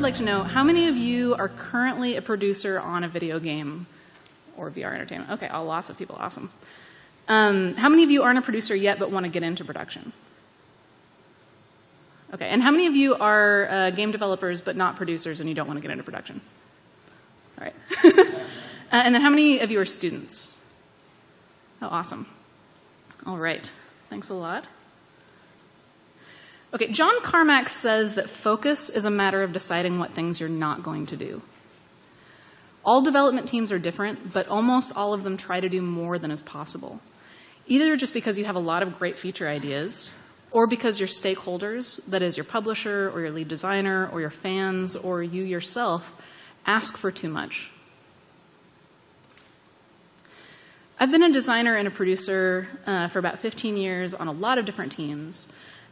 like to know, how many of you are currently a producer on a video game or VR entertainment? Okay, lots of people, awesome. How many of you aren't a producer yet but want to get into production? Okay, and how many of you are game developers but not producers and you don't want to get into production? All right. And then how many of you are students? Oh, awesome. All right, thanks a lot. Okay, John Carmack says that focus is a matter of deciding what things you're not going to do. All development teams are different, but almost all of them try to do more than is possible. Either just because you have a lot of great feature ideas, or because your stakeholders, that is your publisher or your lead designer or your fans or you yourself, ask for too much. I've been a designer and a producer for about 15 years on a lot of different teams.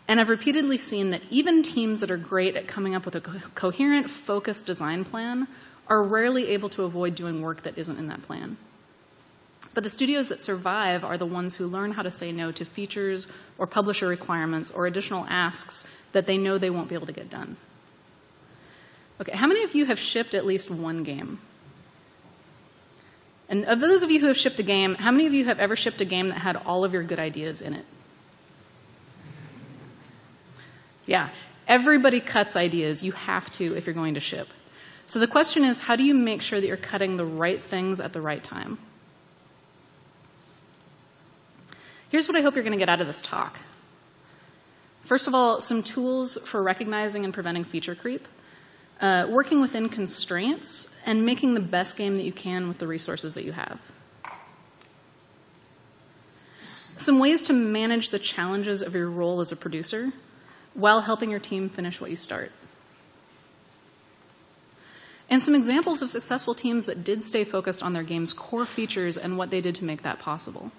And I've repeatedly seen that even teams that are great at coming up with a coherent, focused design plan are rarely able to avoid doing work that isn't in that plan. But the studios that survive are the ones who learn how to say no to features or publisher requirements or additional asks that they know they won't be able to get done. Okay, how many of you have shipped at least one game? And of those of you who have shipped a game, how many of you have ever shipped a game that had all of your good ideas in it? Yeah, everybody cuts ideas. You have to if you're going to ship. So the question is, how do you make sure that you're cutting the right things at the right time? Here's what I hope you're going to get out of this talk. First of all, some tools for recognizing and preventing feature creep, working within constraints, and making the best game that you can with the resources that you have. Some ways to manage the challenges of your role as a producer while helping your team finish what you start. And some examples of successful teams that did stay focused on their game's core features and what they did to make that possible.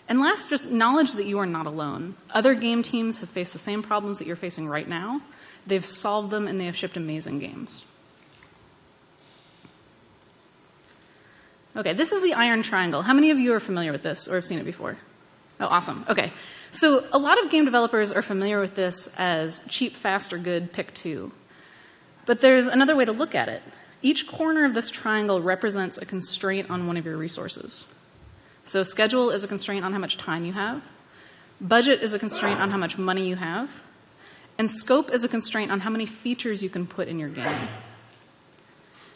And last, just knowledge that you are not alone. Other game teams have faced the same problems that you're facing right now. They've solved them and they have shipped amazing games. Okay, this is the iron triangle. How many of you are familiar with this or have seen it before? Oh, awesome. Okay. So a lot of game developers are familiar with this as cheap, fast, or good, pick two. But there's another way to look at it. Each corner of this triangle represents a constraint on one of your resources. So schedule is a constraint on how much time you have. Budget is a constraint on how much money you have. And scope is a constraint on how many features you can put in your game.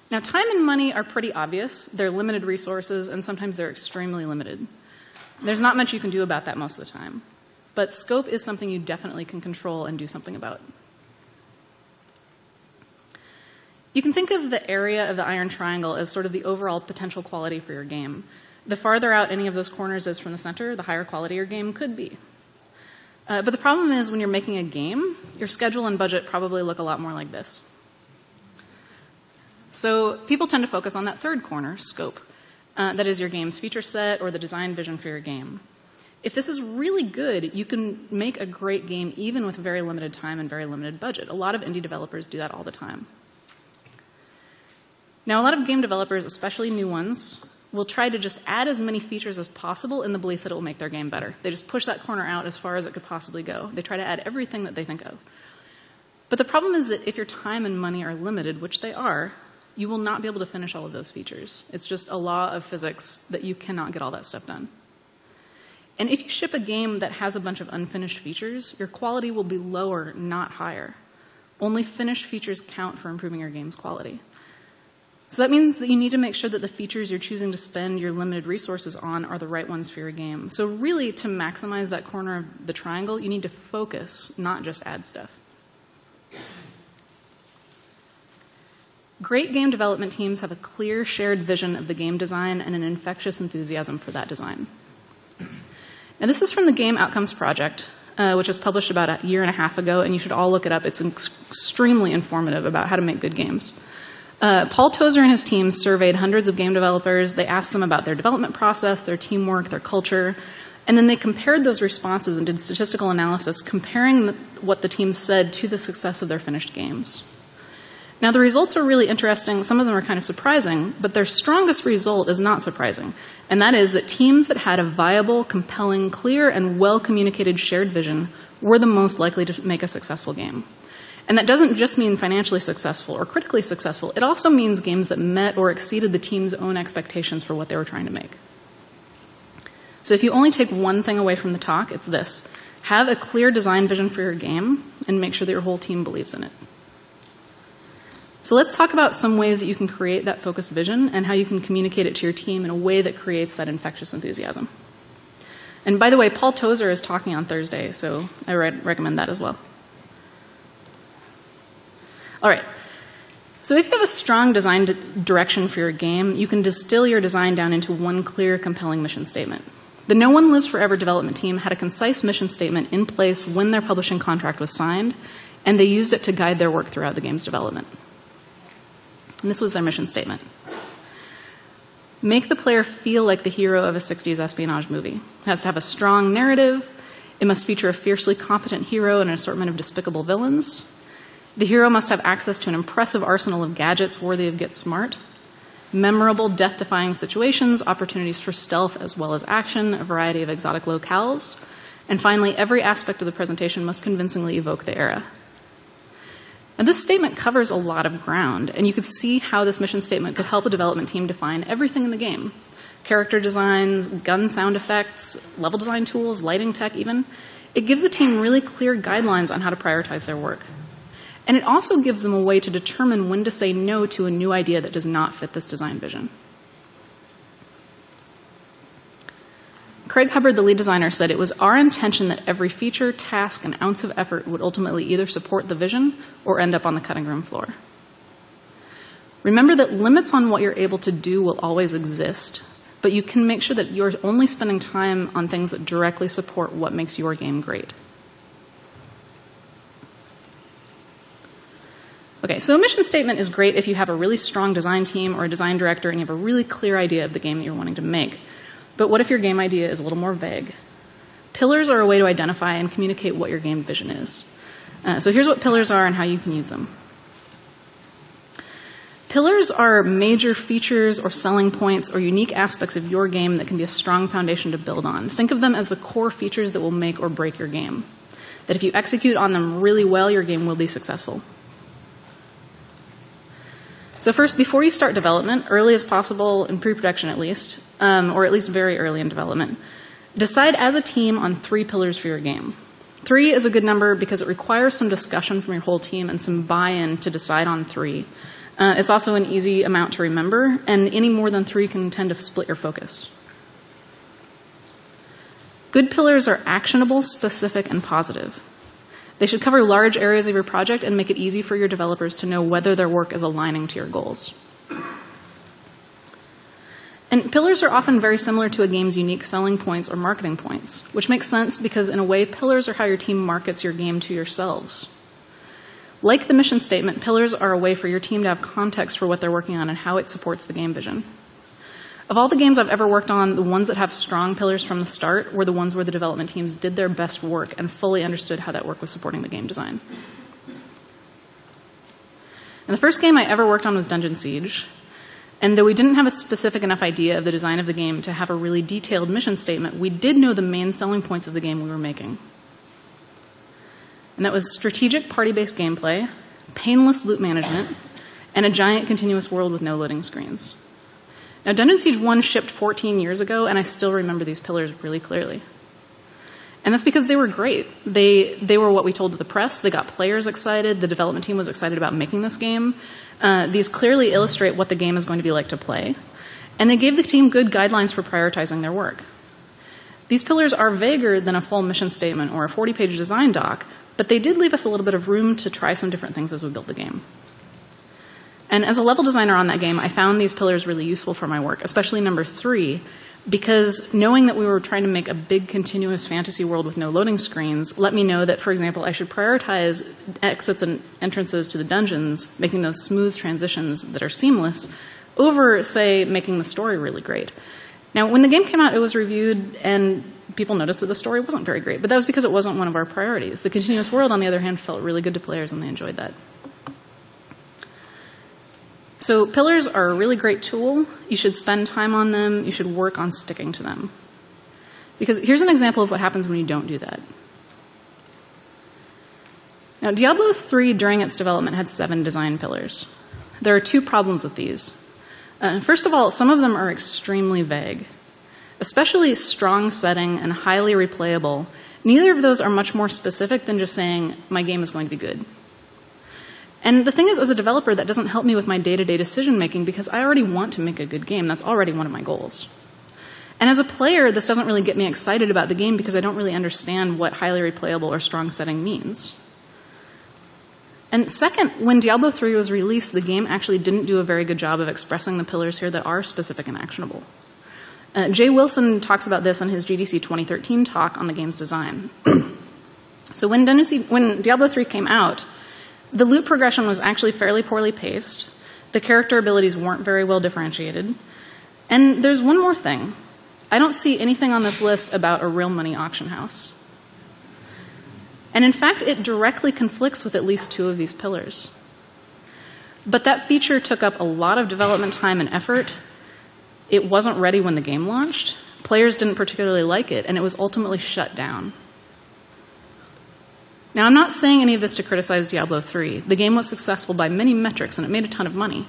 Now, time and money are pretty obvious. They're limited resources, and sometimes they're extremely limited. There's not much you can do about that most of the time. But scope is something you definitely can control and do something about. You can think of the area of the iron triangle as sort of the overall potential quality for your game. The farther out any of those corners is from the center, the higher quality your game could be. But the problem is when you're making a game, your schedule and budget probably look a lot more like this. So people tend to focus on that third corner, scope. That is your game's feature set or the design vision for your game. If this is really good, you can make a great game even with very limited time and very limited budget. A lot of indie developers do that all the time. Now, a lot of game developers, especially new ones, will try to just add as many features as possible in the belief that it will make their game better. They just push that corner out as far as it could possibly go. They try to add everything that they think of. But the problem is that if your time and money are limited, which they are, you will not be able to finish all of those features. It's just a law of physics that you cannot get all that stuff done. And if you ship a game that has a bunch of unfinished features, your quality will be lower, not higher. Only finished features count for improving your game's quality. So that means that you need to make sure that the features you're choosing to spend your limited resources on are the right ones for your game. So really, to maximize that corner of the triangle, you need to focus, not just add stuff. Great game development teams have a clear shared vision of the game design and an infectious enthusiasm for that design. Now, this is from the Game Outcomes Project, which was published about a year and a half ago, and you should all look it up. It's extremely informative about how to make good games. Paul Tozer and his team surveyed hundreds of game developers. They asked them about their development process, their teamwork, their culture, and then they compared those responses and did statistical analysis comparing what the team said to the success of their finished games. Now, the results are really interesting. Some of them are kind of surprising, but their strongest result is not surprising, and that is that teams that had a viable, compelling, clear, and well-communicated shared vision were the most likely to make a successful game. And that doesn't just mean financially successful or critically successful. It also means games that met or exceeded the team's own expectations for what they were trying to make. So if you only take one thing away from the talk, it's this. Have a clear design vision for your game and make sure that your whole team believes in it. So let's talk about some ways that you can create that focused vision and how you can communicate it to your team in a way that creates that infectious enthusiasm. And by the way, Paul Tozer is talking on Thursday, so I recommend that as well. All right. So if you have a strong design direction for your game, you can distill your design down into one clear, compelling mission statement. The No One Lives Forever development team had a concise mission statement in place when their publishing contract was signed, and they used it to guide their work throughout the game's development. And this was their mission statement. Make the player feel like the hero of a 60s espionage movie. It has to have a strong narrative. It must feature a fiercely competent hero and an assortment of despicable villains. The hero must have access to an impressive arsenal of gadgets worthy of Get Smart. Memorable, death-defying situations, opportunities for stealth as well as action, a variety of exotic locales. And finally, every aspect of the presentation must convincingly evoke the era. And this statement covers a lot of ground, and you could see how this mission statement could help a development team define everything in the game. Character designs, gun sound effects, level design tools, lighting tech even. It gives the team really clear guidelines on how to prioritize their work. And it also gives them a way to determine when to say no to a new idea that does not fit this design vision. Craig Hubbard, the lead designer, said it was our intention that every feature, task, and ounce of effort would ultimately either support the vision or end up on the cutting room floor. Remember that limits on what you're able to do will always exist, but you can make sure that you're only spending time on things that directly support what makes your game great. Okay, so a mission statement is great if you have a really strong design team or a design director and you have a really clear idea of the game that you're wanting to make. But what if your game idea is a little more vague? Pillars are a way to identify and communicate what your game vision is. So here's what pillars are and how you can use them. Pillars are major features or selling points or unique aspects of your game that can be a strong foundation to build on. Think of them as the core features that will make or break your game. That if you execute on them really well, your game will be successful. So first, before you start development, early as possible, in pre-production at least, or at least very early in development, decide as a team on 3 pillars for your game. 3 is a good number because it requires some discussion from your whole team and some buy-in to decide on 3. It's also an easy amount to remember, and any more than 3 can tend to split your focus. Good pillars are actionable, specific, and positive. They should cover large areas of your project and make it easy for your developers to know whether their work is aligning to your goals. And pillars are often very similar to a game's unique selling points or marketing points, which makes sense because, in a way, pillars are how your team markets your game to yourselves. Like the mission statement, pillars are a way for your team to have context for what they're working on and how it supports the game vision. Of all the games I've ever worked on, the ones that have strong pillars from the start were the ones where the development teams did their best work and fully understood how that work was supporting the game design. And the first game I ever worked on was Dungeon Siege. And though we didn't have a specific enough idea of the design of the game to have a really detailed mission statement, we did know the main selling points of the game we were making. And that was strategic party-based gameplay, painless loot management, and a giant continuous world with no loading screens. Now, Dungeon Siege 1 shipped 14 years ago, and I still remember these pillars really clearly. And that's because they were great. They were what we told to the press. They got players excited. The development team was excited about making this game. These clearly illustrate what the game is going to be like to play. And they gave the team good guidelines for prioritizing their work. These pillars are vaguer than a full mission statement or a 40-page design doc, but they did leave us a little bit of room to try some different things as we built the game. And as a level designer on that game, I found these pillars really useful for my work, especially number 3, because knowing that we were trying to make a big continuous fantasy world with no loading screens let me know that, for example, I should prioritize exits and entrances to the dungeons, making those smooth transitions that are seamless, over, say, making the story really great. Now, when the game came out, it was reviewed, and people noticed that the story wasn't very great, but that was because it wasn't one of our priorities. The continuous world, on the other hand, felt really good to players, and they enjoyed that. So pillars are a really great tool. You should spend time on them. You should work on sticking to them. Because here's an example of what happens when you don't do that. Now, Diablo 3, during its development, had 7 design pillars. There are 2 problems with these. First of all, some of them are extremely vague. Especially strong setting and highly replayable, neither of those are much more specific than just saying, my game is going to be good. And the thing is, as a developer, that doesn't help me with my day-to-day decision-making because I already want to make a good game. That's already one of my goals. And as a player, this doesn't really get me excited about the game because I don't really understand what highly replayable or strong setting means. And second, when Diablo 3 was released, the game actually didn't do a very good job of expressing the pillars here that are specific and actionable. Jay Wilson talks about this in his GDC 2013 talk on the game's design. So when Diablo 3 came out, the loot progression was actually fairly poorly paced. The character abilities weren't very well differentiated. And there's one more thing. I don't see anything on this list about a real money auction house. And in fact, it directly conflicts with at least 2 of these pillars. But that feature took up a lot of development time and effort. It wasn't ready when the game launched. Players didn't particularly like it, and it was ultimately shut down. Now, I'm not saying any of this to criticize Diablo 3. The game was successful by many metrics, and it made a ton of money.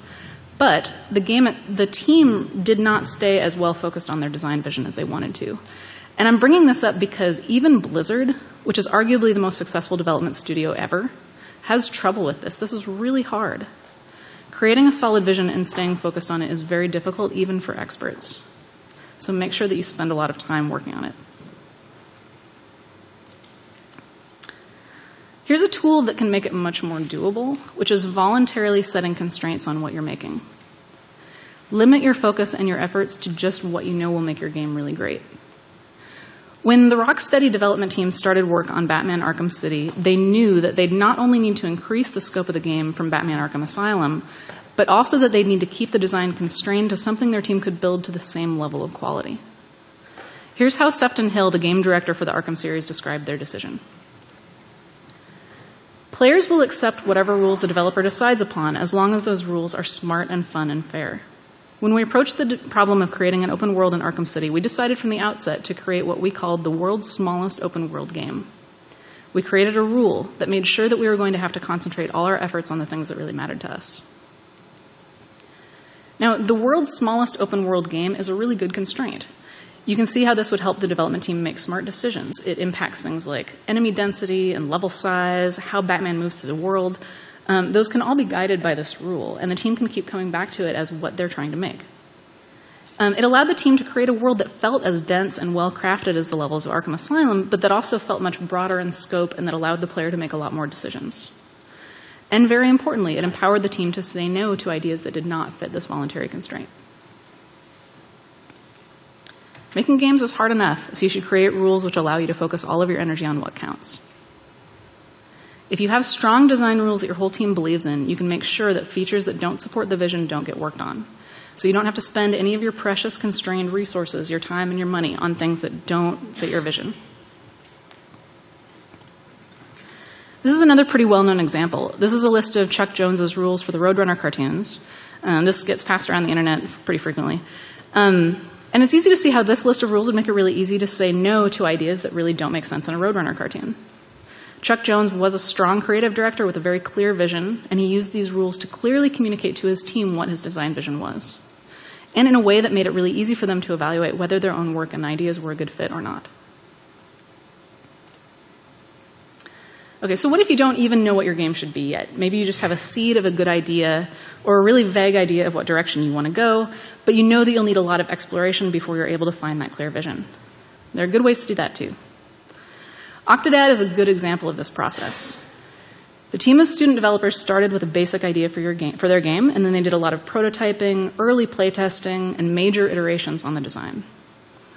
But the team did not stay as well focused on their design vision as they wanted to. And I'm bringing this up because even Blizzard, which is arguably the most successful development studio ever, has trouble with this. This is really hard. Creating a solid vision and staying focused on it is very difficult, even for experts. So make sure that you spend a lot of time working on it. Here's a tool that can make it much more doable, which is voluntarily setting constraints on what you're making. Limit your focus and your efforts to just what you know will make your game really great. When the Rocksteady development team started work on Batman Arkham City, they knew that they'd not only need to increase the scope of the game from Batman Arkham Asylum, but also that they'd need to keep the design constrained to something their team could build to the same level of quality. Here's how Sefton Hill, the game director for the Arkham series, described their decision. Players will accept whatever rules the developer decides upon as long as those rules are smart and fun and fair. When we approached the problem of creating an open world in Arkham City, we decided from the outset to create what we called the world's smallest open world game. We created a rule that made sure that we were going to have to concentrate all our efforts on the things that really mattered to us. Now, the world's smallest open world game is a really good constraint. You can see how this would help the development team make smart decisions. It impacts things like enemy density and level size, how Batman moves through the world. Those can all be guided by this rule, and the team can keep coming back to it as what they're trying to make. It allowed the team to create a world that felt as dense and well-crafted as the levels of Arkham Asylum, but that also felt much broader in scope and that allowed the player to make a lot more decisions. And very importantly, it empowered the team to say no to ideas that did not fit this voluntary constraint. Making games is hard enough, so you should create rules which allow you to focus all of your energy on what counts. If you have strong design rules that your whole team believes in, you can make sure that features that don't support the vision don't get worked on. So you don't have to spend any of your precious constrained resources, your time and your money, on things that don't fit your vision. This is another pretty well-known example. This is a list of Chuck Jones's rules for the Roadrunner cartoons. This gets passed around the internet pretty frequently. And it's easy to see how this list of rules would make it really easy to say no to ideas that really don't make sense in a Roadrunner cartoon. Chuck Jones was a strong creative director with a very clear vision, and he used these rules to clearly communicate to his team what his design vision was, and in a way that made it really easy for them to evaluate whether their own work and ideas were a good fit or not. Okay, so what if you don't even know what your game should be yet? Maybe you just have a seed of a good idea or a really vague idea of what direction you want to go, but you know that you'll need a lot of exploration before you're able to find that clear vision. There are good ways to do that too. Octodad is a good example of this process. The team of student developers started with a basic idea for their game, and then they did a lot of prototyping, early playtesting, and major iterations on the design.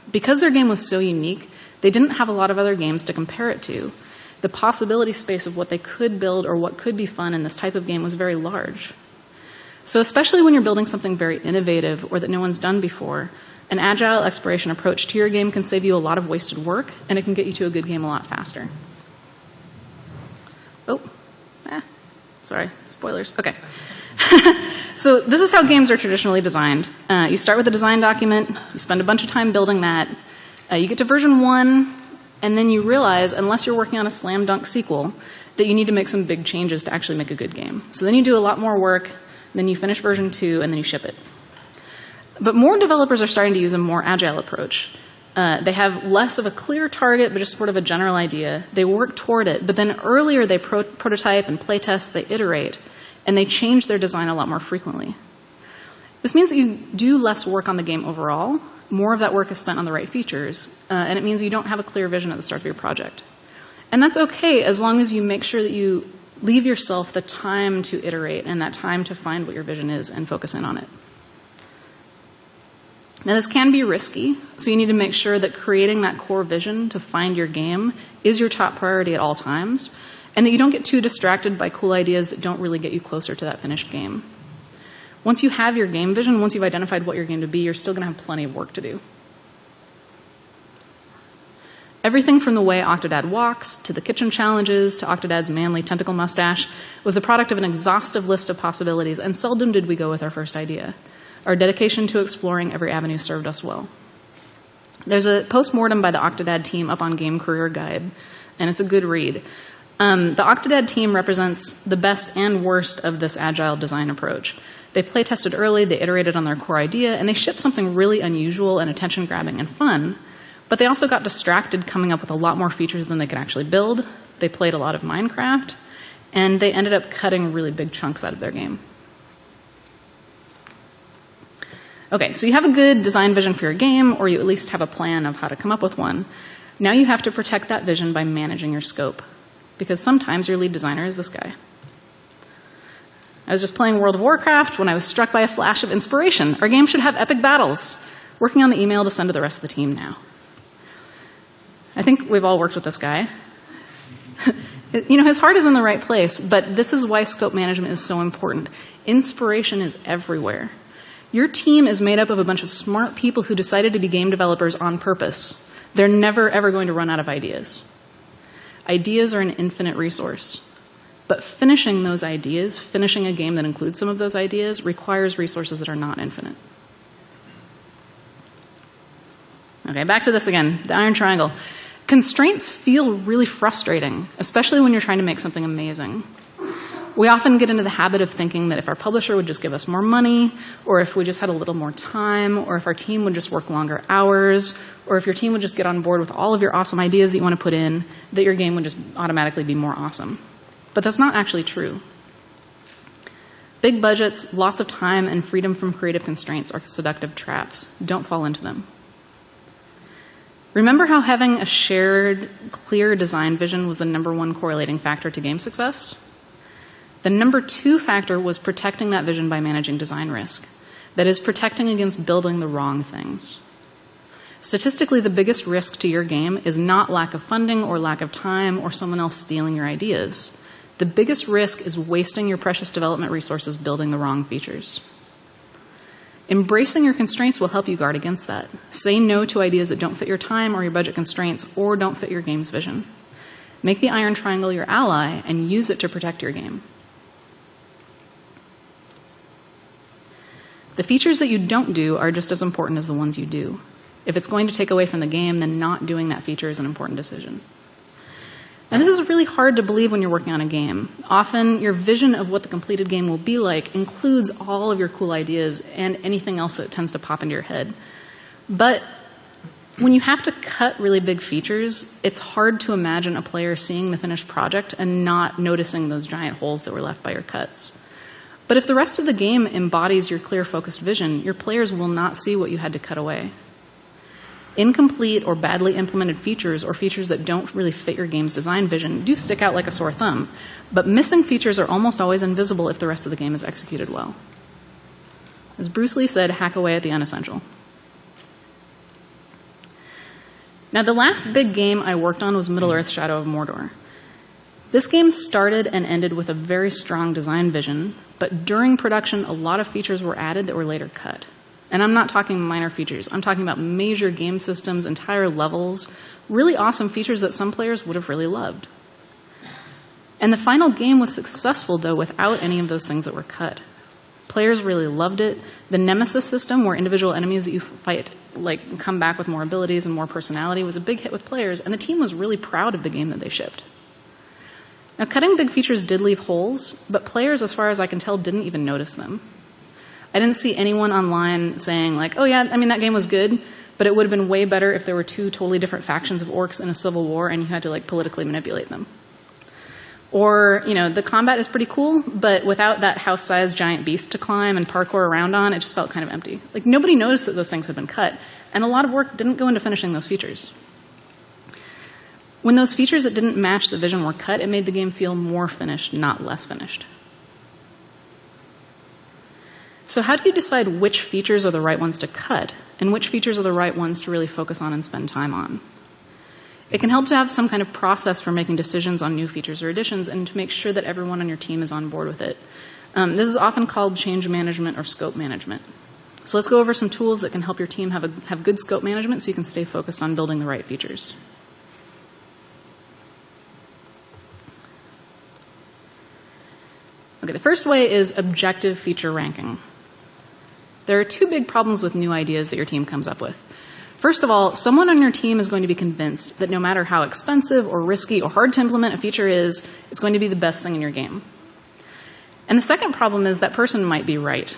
Because their game was so unique, they didn't have a lot of other games to compare it to. The possibility space of what they could build or what could be fun in this type of game was very large. So especially when you're building something very innovative or that no one's done before, an agile exploration approach to your game can save you a lot of wasted work, and it can get you to a good game a lot faster. Sorry, spoilers. Okay. So this is how games are traditionally designed. You start with a design document, you spend a bunch of time building that, you get to version 1, and then you realize, unless you're working on a slam dunk sequel, that you need to make some big changes to actually make a good game. So then you do a lot more work, then you finish version 2, and then you ship it. But more developers are starting to use a more agile approach. They have less of a clear target, but just sort of a general idea. They work toward it, but then earlier they prototype and playtest, they iterate, and they change their design a lot more frequently. This means that you do less work on the game overall. More of that work is spent on the right features, and it means you don't have a clear vision at the start of your project. And that's okay as long as you make sure that you leave yourself the time to iterate and that time to find what your vision is and focus in on it. Now, this can be risky, so you need to make sure that creating that core vision to find your game is your top priority at all times, and that you don't get too distracted by cool ideas that don't really get you closer to that finished game. Once you have your game vision, once you've identified what your game to be, you're still going to have plenty of work to do. Everything from the way Octodad walks, to the kitchen challenges, to Octodad's manly tentacle mustache, was the product of an exhaustive list of possibilities, and seldom did we go with our first idea. Our dedication to exploring every avenue served us well. There's a postmortem by the Octodad team up on Game Career Guide, and it's a good read. The Octodad team represents the best and worst of this agile design approach. They play tested early, they iterated on their core idea, and they shipped something really unusual and attention-grabbing and fun, but they also got distracted coming up with a lot more features than they could actually build. They played a lot of Minecraft, and they ended up cutting really big chunks out of their game. Okay, so you have a good design vision for your game, or you at least have a plan of how to come up with one. Now you have to protect that vision by managing your scope, because sometimes your lead designer is this guy. I was just playing World of Warcraft when I was struck by a flash of inspiration. Our game should have epic battles. Working on the email to send to the rest of the team now. I think we've all worked with this guy. His heart is in the right place, but this is why scope management is so important. Inspiration is everywhere. Your team is made up of a bunch of smart people who decided to be game developers on purpose. They're never, ever going to run out of ideas. Ideas are an infinite resource. But finishing those ideas, finishing a game that includes some of those ideas, requires resources that are not infinite. Okay, back to this again, the iron triangle. Constraints feel really frustrating, especially when you're trying to make something amazing. We often get into the habit of thinking that if our publisher would just give us more money, or if we just had a little more time, or if our team would just work longer hours, or if your team would just get on board with all of your awesome ideas that you want to put in, that your game would just automatically be more awesome. But that's not actually true. Big budgets, lots of time, and freedom from creative constraints are seductive traps. Don't fall into them. Remember how having a shared, clear design vision was the #1 correlating factor to game success? The #2 factor was protecting that vision by managing design risk. That is, protecting against building the wrong things. Statistically, the biggest risk to your game is not lack of funding or lack of time or someone else stealing your ideas. The biggest risk is wasting your precious development resources building the wrong features. Embracing your constraints will help you guard against that. Say no to ideas that don't fit your time or your budget constraints or don't fit your game's vision. Make the iron triangle your ally and use it to protect your game. The features that you don't do are just as important as the ones you do. If it's going to take away from the game, then not doing that feature is an important decision. And this is really hard to believe when you're working on a game. Often, your vision of what the completed game will be like includes all of your cool ideas and anything else that tends to pop into your head. But when you have to cut really big features, it's hard to imagine a player seeing the finished project and not noticing those giant holes that were left by your cuts. But if the rest of the game embodies your clear, focused vision, your players will not see what you had to cut away. Incomplete or badly implemented features or features that don't really fit your game's design vision do stick out like a sore thumb, but missing features are almost always invisible if the rest of the game is executed well. As Bruce Lee said, hack away at the unessential. Now, the last big game I worked on was Middle-earth: Shadow of Mordor. This game started and ended with a very strong design vision, but during production, a lot of features were added that were later cut. And I'm not talking minor features. I'm talking about major game systems, entire levels, really awesome features that some players would have really loved. And the final game was successful, though, without any of those things that were cut. Players really loved it. The Nemesis system, where individual enemies that you fight come back with more abilities and more personality, was a big hit with players, and the team was really proud of the game that they shipped. Now, cutting big features did leave holes, but players, as far as I can tell, didn't even notice them. I didn't see anyone online saying, like, oh yeah, I mean, that game was good, but it would have been way better if there were two totally different factions of orcs in a civil war and you had to, like, politically manipulate them. Or, you know, the combat is pretty cool, but without that house-sized giant beast to climb and parkour around on, it just felt kind of empty. Like, nobody noticed that those things had been cut, and a lot of work didn't go into finishing those features. When those features that didn't match the vision were cut, it made the game feel more finished, not less finished. So how do you decide which features are the right ones to cut and which features are the right ones to really focus on and spend time on? It can help to have some kind of process for making decisions on new features or additions and to make sure that everyone on your team is on board with it. This is often called change management or scope management. So let's go over some tools that can help your team have good scope management so you can stay focused on building the right features. Okay, the first way is objective feature ranking. There are two big problems with new ideas that your team comes up with. First of all, someone on your team is going to be convinced that no matter how expensive or risky or hard to implement a feature is, it's going to be the best thing in your game. And the second problem is that person might be right.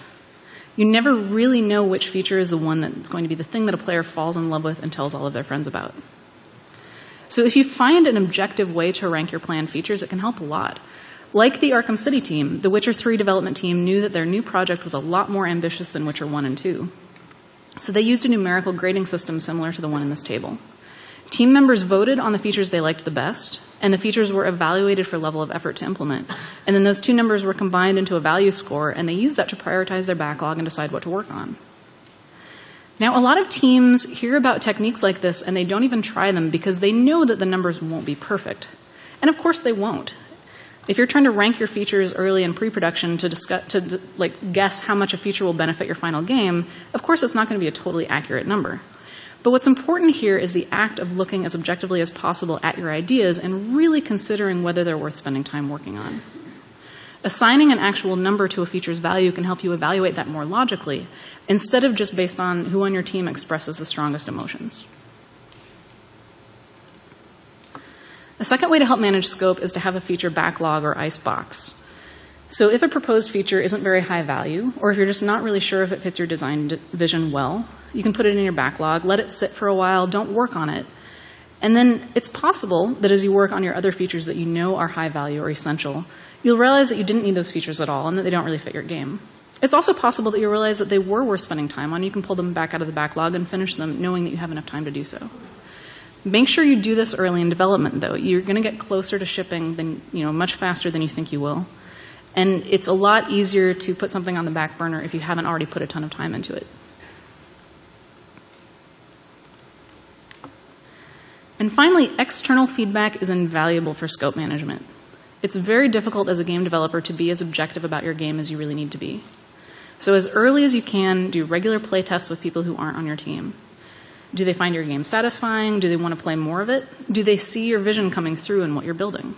You never really know which feature is the one that's going to be the thing that a player falls in love with and tells all of their friends about. So if you find an objective way to rank your planned features, it can help a lot. Like the Arkham City team, the Witcher 3 development team knew that their new project was a lot more ambitious than Witcher 1 and 2. So they used a numerical grading system similar to the one in this table. Team members voted on the features they liked the best, and the features were evaluated for level of effort to implement. And then those two numbers were combined into a value score, and they used that to prioritize their backlog and decide what to work on. Now, a lot of teams hear about techniques like this, and they don't even try them because they know that the numbers won't be perfect. And of course they won't. If you're trying to rank your features early in pre-production to guess how much a feature will benefit your final game, of course it's not going to be a totally accurate number. But what's important here is the act of looking as objectively as possible at your ideas and really considering whether they're worth spending time working on. Assigning an actual number to a feature's value can help you evaluate that more logically, instead of just based on who on your team expresses the strongest emotions. A second way to help manage scope is to have a feature backlog or icebox. So if a proposed feature isn't very high value, or if you're just not really sure if it fits your design vision well, you can put it in your backlog, let it sit for a while, don't work on it. And then it's possible that as you work on your other features that you know are high value or essential, you'll realize that you didn't need those features at all and that they don't really fit your game. It's also possible that you realize that they were worth spending time on. You can pull them back out of the backlog and finish them knowing that you have enough time to do so. Make sure you do this early in development, though. You're going to get closer to shipping than, much faster than you think you will. And it's a lot easier to put something on the back burner if you haven't already put a ton of time into it. And finally, external feedback is invaluable for scope management. It's very difficult as a game developer to be as objective about your game as you really need to be. So as early as you can, do regular play tests with people who aren't on your team. Do they find your game satisfying? Do they want to play more of it? Do they see your vision coming through in what you're building?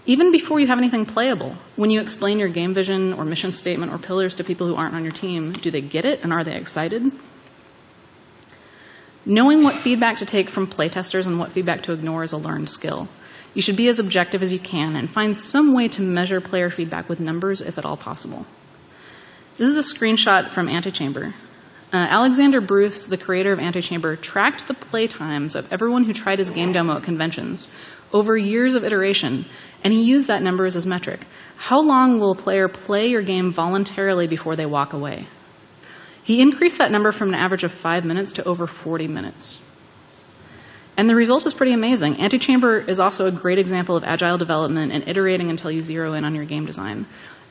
Even before you have anything playable, when you explain your game vision or mission statement or pillars to people who aren't on your team, do they get it and are they excited? Knowing what feedback to take from playtesters and what feedback to ignore is a learned skill. You should be as objective as you can and find some way to measure player feedback with numbers if at all possible. This is a screenshot from Antichamber. Alexander Bruce, the creator of Antichamber, tracked the play times of everyone who tried his game demo at conventions over years of iteration, and he used that number as his metric. How long will a player play your game voluntarily before they walk away? He increased that number from an average of 5 minutes to over 40 minutes. And the result is pretty amazing. Antichamber is also a great example of agile development and iterating until you zero in on your game design.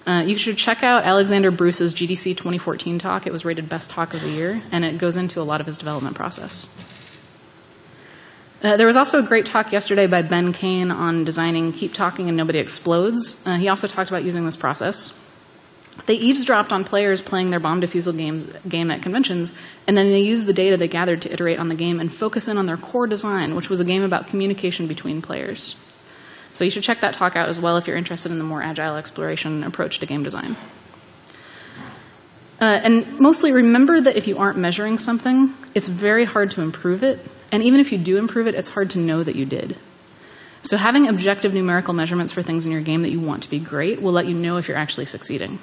You should check out Alexander Bruce's GDC 2014 talk. It was rated Best Talk of the Year, and it goes into a lot of his development process. There was also a great talk yesterday by Ben Kane on designing Keep Talking and Nobody Explodes. He also talked about using this process. They eavesdropped on players playing their bomb defusal game at conventions, and then they used the data they gathered to iterate on the game and focus in on their core design, which was a game about communication between players. So you should check that talk out as well if you're interested in the more agile exploration approach to game design. And mostly remember that if you aren't measuring something, it's very hard to improve it. And even if you do improve it, it's hard to know that you did. So having objective numerical measurements for things in your game that you want to be great will let you know if you're actually succeeding.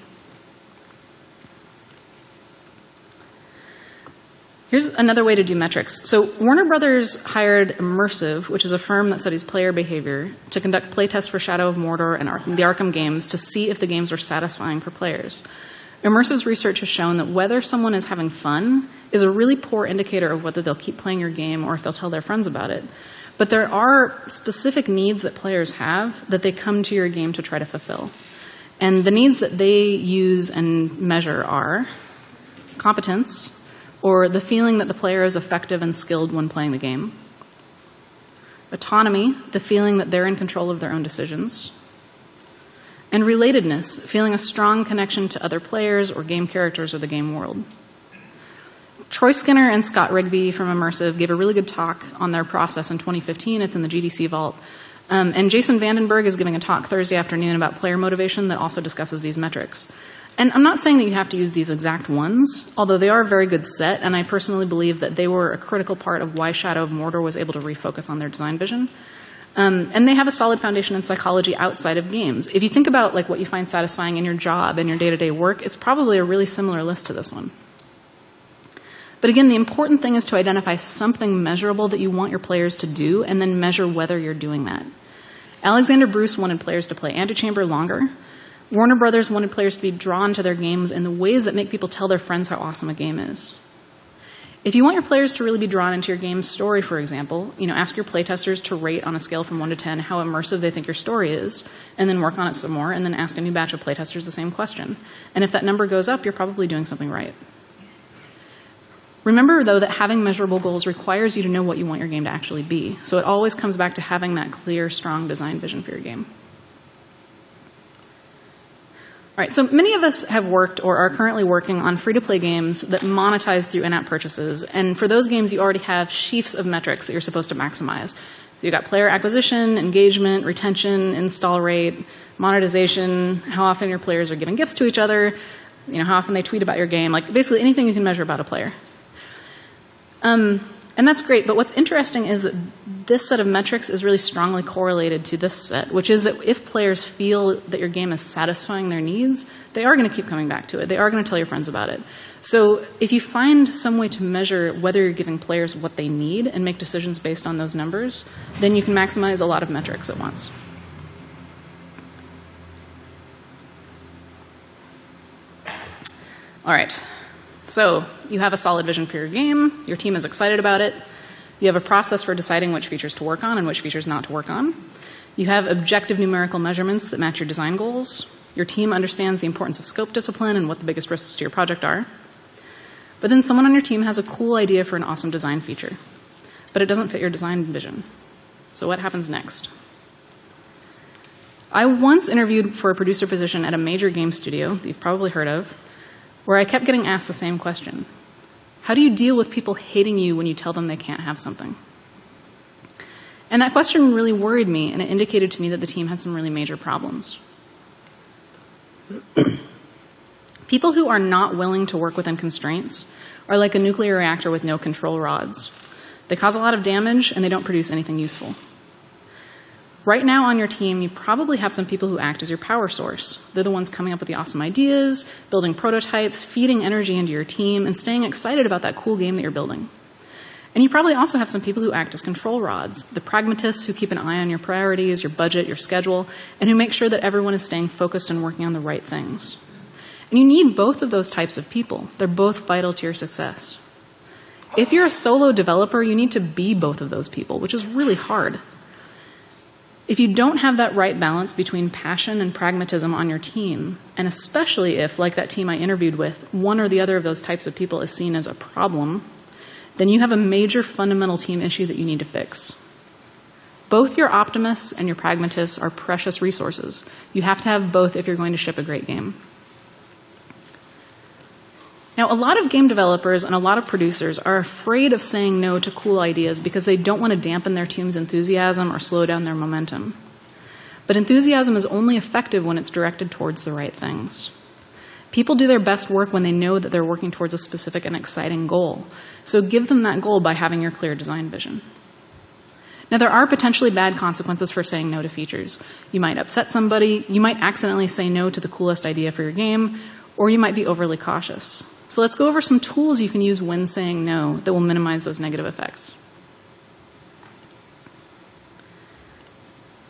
Here's another way to do metrics. So Warner Brothers hired Immersive, which is a firm that studies player behavior, to conduct playtests for Shadow of Mordor and the Arkham games to see if the games are satisfying for players. Immersive's research has shown that whether someone is having fun is a really poor indicator of whether they'll keep playing your game or if they'll tell their friends about it. But there are specific needs that players have that they come to your game to try to fulfill. And the needs that they use and measure are competence, or the feeling that the player is effective and skilled when playing the game. Autonomy, the feeling that they're in control of their own decisions. And relatedness, feeling a strong connection to other players or game characters or the game world. Troy Skinner and Scott Rigby from Immersive gave a really good talk on their process in 2015. It's in the GDC vault. And Jason Vandenberg is giving a talk Thursday afternoon about player motivation that also discusses these metrics. And I'm not saying that you have to use these exact ones, although they are a very good set, and I personally believe that they were a critical part of why Shadow of Mordor was able to refocus on their design vision. And they have a solid foundation in psychology outside of games. If you think about like what you find satisfying in your job and your day-to-day work, it's probably a really similar list to this one. But again, the important thing is to identify something measurable that you want your players to do and then measure whether you're doing that. Alexander Bruce wanted players to play Antechamber longer. Warner Brothers wanted players to be drawn to their games in the ways that make people tell their friends how awesome a game is. If you want your players to really be drawn into your game's story, for example, ask your playtesters to rate on a scale from 1 to 10 how immersive they think your story is, and then work on it some more, and then ask a new batch of playtesters the same question. And if that number goes up, you're probably doing something right. Remember, though, that having measurable goals requires you to know what you want your game to actually be. So it always comes back to having that clear, strong design vision for your game. All right, so many of us have worked or are currently working on free-to-play games that monetize through in-app purchases. And for those games, you already have sheafs of metrics that you're supposed to maximize. So you've got player acquisition, engagement, retention, install rate, monetization, how often your players are giving gifts to each other, how often they tweet about your game, like basically anything you can measure about a player. And that's great, but what's interesting is that this set of metrics is really strongly correlated to this set, which is that if players feel that your game is satisfying their needs, they are going to keep coming back to it. They are going to tell your friends about it. So if you find some way to measure whether you're giving players what they need and make decisions based on those numbers, then you can maximize a lot of metrics at once. All right. So you have a solid vision for your game. Your team is excited about it. You have a process for deciding which features to work on and which features not to work on. You have objective numerical measurements that match your design goals. Your team understands the importance of scope discipline and what the biggest risks to your project are. But then someone on your team has a cool idea for an awesome design feature, but it doesn't fit your design vision. So what happens next? I once interviewed for a producer position at a major game studio that you've probably heard of, where I kept getting asked the same question. How do you deal with people hating you when you tell them they can't have something? And that question really worried me, and it indicated to me that the team had some really major problems. People who are not willing to work within constraints are like a nuclear reactor with no control rods. They cause a lot of damage, and they don't produce anything useful. Right now on your team, you probably have some people who act as your power source. They're the ones coming up with the awesome ideas, building prototypes, feeding energy into your team, and staying excited about that cool game that you're building. And you probably also have some people who act as control rods, the pragmatists who keep an eye on your priorities, your budget, your schedule, and who make sure that everyone is staying focused and working on the right things. And you need both of those types of people. They're both vital to your success. If you're a solo developer, you need to be both of those people, which is really hard. If you don't have that right balance between passion and pragmatism on your team, and especially if, like that team I interviewed with, one or the other of those types of people is seen as a problem, then you have a major fundamental team issue that you need to fix. Both your optimists and your pragmatists are precious resources. You have to have both if you're going to ship a great game. Now, a lot of game developers and a lot of producers are afraid of saying no to cool ideas because they don't want to dampen their team's enthusiasm or slow down their momentum. But enthusiasm is only effective when it's directed towards the right things. People do their best work when they know that they're working towards a specific and exciting goal. So give them that goal by having your clear design vision. Now, there are potentially bad consequences for saying no to features. You might upset somebody, you might accidentally say no to the coolest idea for your game, or you might be overly cautious. So let's go over some tools you can use when saying no that will minimize those negative effects.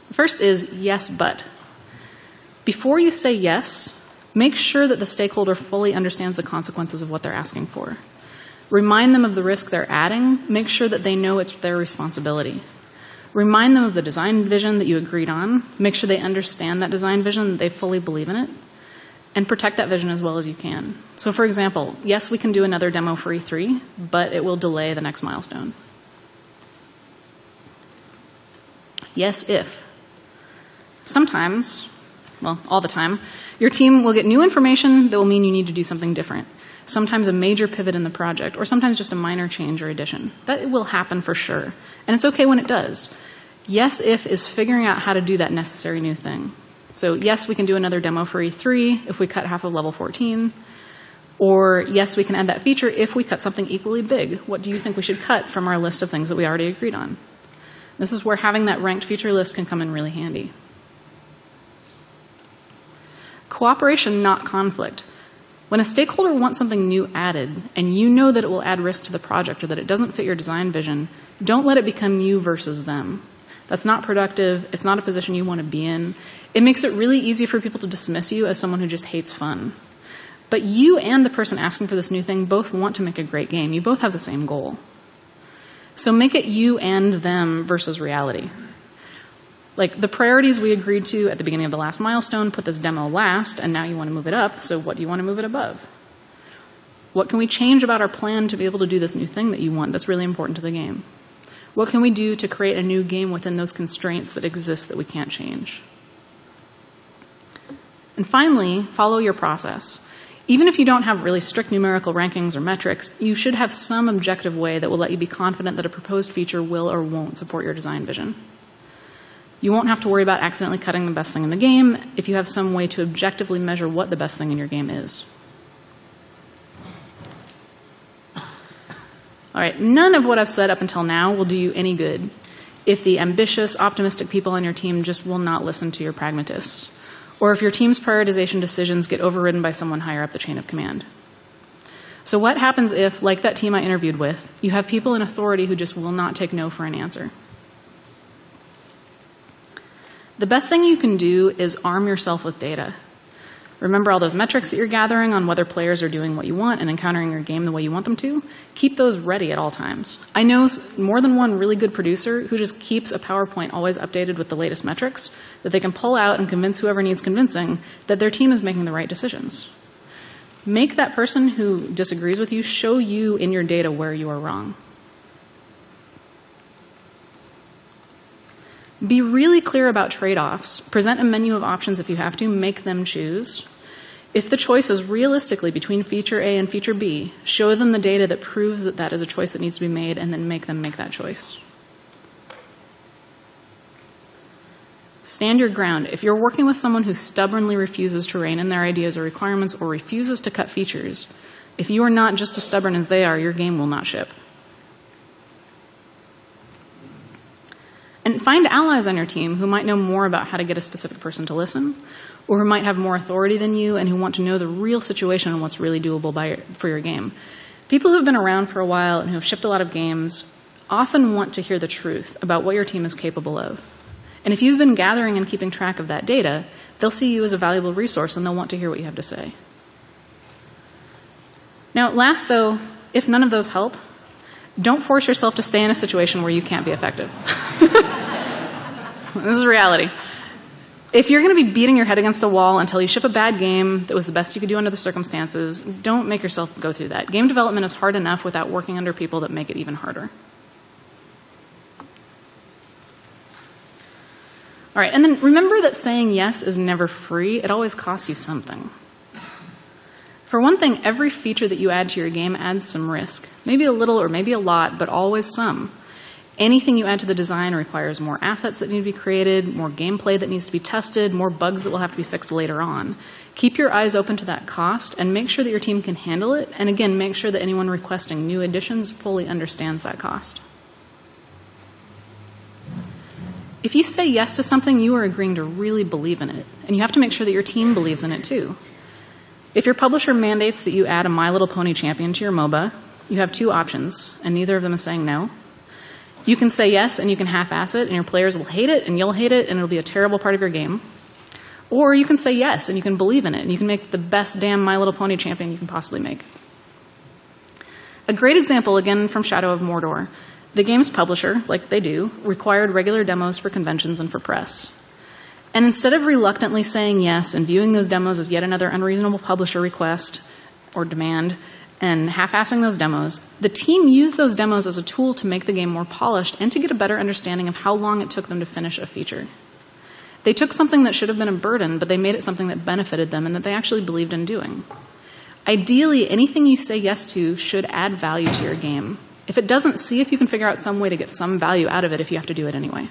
The first is yes, but. Before you say yes, make sure that the stakeholder fully understands the consequences of what they're asking for. Remind them of the risk they're adding. Make sure that they know it's their responsibility. Remind them of the design vision that you agreed on. Make sure they understand that design vision, that they fully believe in it. And protect that vision as well as you can. So for example, yes, we can do another demo for E3, but it will delay the next milestone. Yes, if. Sometimes, well, all the time, your team will get new information that will mean you need to do something different. Sometimes a major pivot in the project, or sometimes just a minor change or addition. That will happen for sure. And it's okay when it does. Yes, if is figuring out how to do that necessary new thing. So yes, we can do another demo for E3 if we cut half of level 14. Or yes, we can add that feature if we cut something equally big. What do you think we should cut from our list of things that we already agreed on? This is where having that ranked feature list can come in really handy. Cooperation, not conflict. When a stakeholder wants something new added, and you know that it will add risk to the project or that it doesn't fit your design vision, don't let it become you versus them. That's not productive. It's not a position you want to be in. It makes it really easy for people to dismiss you as someone who just hates fun. But you and the person asking for this new thing both want to make a great game. You both have the same goal. So make it you and them versus reality. Like the priorities we agreed to at the beginning of the last milestone put this demo last, and now you want to move it up, so what do you want to move it above? What can we change about our plan to be able to do this new thing that you want that's really important to the game? What can we do to create a new game within those constraints that exist that we can't change? And finally, follow your process. Even if you don't have really strict numerical rankings or metrics, you should have some objective way that will let you be confident that a proposed feature will or won't support your design vision. You won't have to worry about accidentally cutting the best thing in the game if you have some way to objectively measure what the best thing in your game is. All right, none of what I've said up until now will do you any good if the ambitious, optimistic people on your team just will not listen to your pragmatists, or if your team's prioritization decisions get overridden by someone higher up the chain of command. So what happens if, like that team I interviewed with, you have people in authority who just will not take no for an answer? The best thing you can do is arm yourself with data. Remember all those metrics that you're gathering on whether players are doing what you want and encountering your game the way you want them to? Keep those ready at all times. I know more than one really good producer who just keeps a PowerPoint always updated with the latest metrics that they can pull out and convince whoever needs convincing that their team is making the right decisions. Make that person who disagrees with you show you in your data where you are wrong. Be really clear about trade-offs. Present a menu of options if you have to. Make them choose. If the choice is realistically between feature A and feature B, show them the data that proves that that is a choice that needs to be made, and then make them make that choice. Stand your ground. If you're working with someone who stubbornly refuses to rein in their ideas or requirements or refuses to cut features, if you are not just as stubborn as they are, your game will not ship. And find allies on your team who might know more about how to get a specific person to listen, or who might have more authority than you and who want to know the real situation and what's really doable for your game. People who have been around for a while and who have shipped a lot of games often want to hear the truth about what your team is capable of. And if you've been gathering and keeping track of that data, they'll see you as a valuable resource and they'll want to hear what you have to say. Now, last though, if none of those help, don't force yourself to stay in a situation where you can't be effective. This is reality. If you're going to be beating your head against a wall until you ship a bad game that was the best you could do under the circumstances, don't make yourself go through that. Game development is hard enough without working under people that make it even harder. All right, and then remember that saying yes is never free. It always costs you something. For one thing, every feature that you add to your game adds some risk. Maybe a little or maybe a lot, but always some. Anything you add to the design requires more assets that need to be created, more gameplay that needs to be tested, more bugs that will have to be fixed later on. Keep your eyes open to that cost and make sure that your team can handle it. And again, make sure that anyone requesting new additions fully understands that cost. If you say yes to something, you are agreeing to really believe in it. And you have to make sure that your team believes in it too. If your publisher mandates that you add a My Little Pony champion to your MOBA, you have two options, and neither of them is saying no. You can say yes, and you can half-ass it, and your players will hate it, and you'll hate it, and it'll be a terrible part of your game. Or you can say yes, and you can believe in it, and you can make the best damn My Little Pony champion you can possibly make. A great example, again, from Shadow of Mordor. The game's publisher, like they do, required regular demos for conventions and for press. And instead of reluctantly saying yes and viewing those demos as yet another unreasonable publisher request or demand and half-assing those demos, the team used those demos as a tool to make the game more polished and to get a better understanding of how long it took them to finish a feature. They took something that should have been a burden, but they made it something that benefited them and that they actually believed in doing. Ideally, anything you say yes to should add value to your game. If it doesn't, see if you can figure out some way to get some value out of it if you have to do it anyway.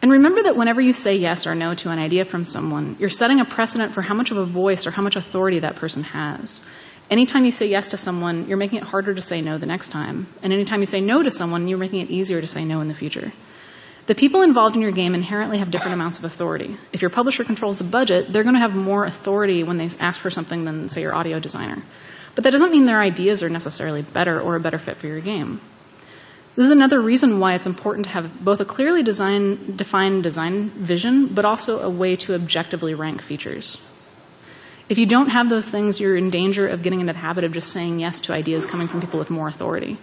And remember that whenever you say yes or no to an idea from someone, you're setting a precedent for how much of a voice or how much authority that person has. Anytime you say yes to someone, you're making it harder to say no the next time. And anytime you say no to someone, you're making it easier to say no in the future. The people involved in your game inherently have different amounts of authority. If your publisher controls the budget, they're going to have more authority when they ask for something than, say, your audio designer. But that doesn't mean their ideas are necessarily better or a better fit for your game. This is another reason why it's important to have both a clearly defined design vision, but also a way to objectively rank features. If you don't have those things, you're in danger of getting into the habit of just saying yes to ideas coming from people with more authority,